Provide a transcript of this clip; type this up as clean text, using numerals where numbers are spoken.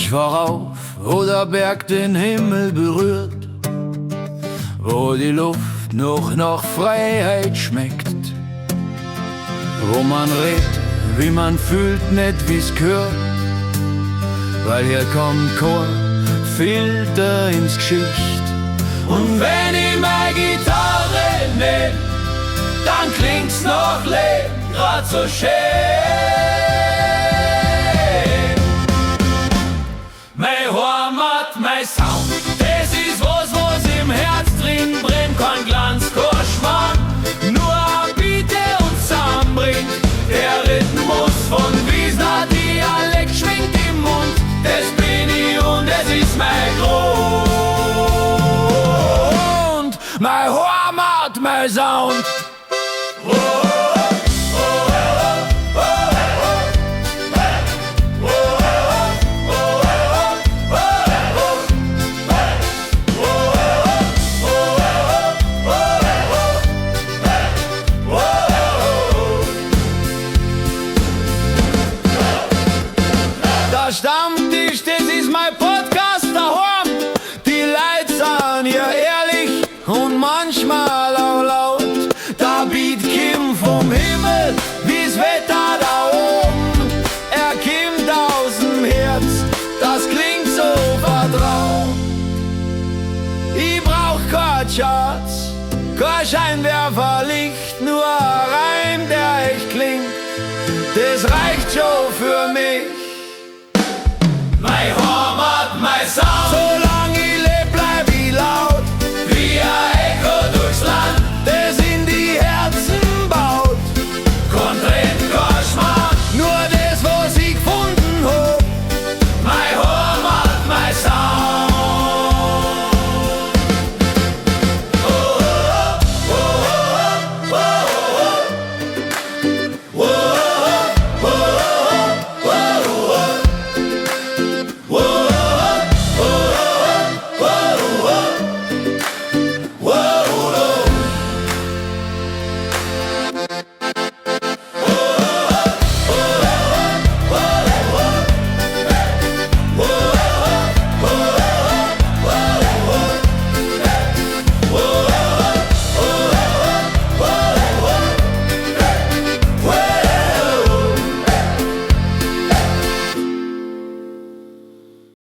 Ich worauf, wo der Berg den Himmel berührt, wo die Luft noch nach Freiheit schmeckt, wo man redet, wie man fühlt, nicht wie's gehört, weil hier kommt kein Filter ins Geschicht. Und wenn ich meine Gitarre nehm, dann klingt's noch Leben grad so schön. Mein Heimat, mein Sound, das ist was im Herz drin brennt, kein Glanz, kein Schmarrn, nur ein Beat, der uns zusammenbringt. Der Rhythmus von Wiesner Dialekt schwingt im Mund, das bin ich und das ist mein Grund. Mein Heimat, mein Sound. Der Stammtisch, das ist mein Podcast daheim. Die Leute sind hier ehrlich und manchmal auch laut. Der Beat kommt vom Himmel, wie's Wetter da oben. Er kommt aus dem Herz, das klingt so vertraut. Ich brauch kein Schatz, kein Scheinwerferlicht.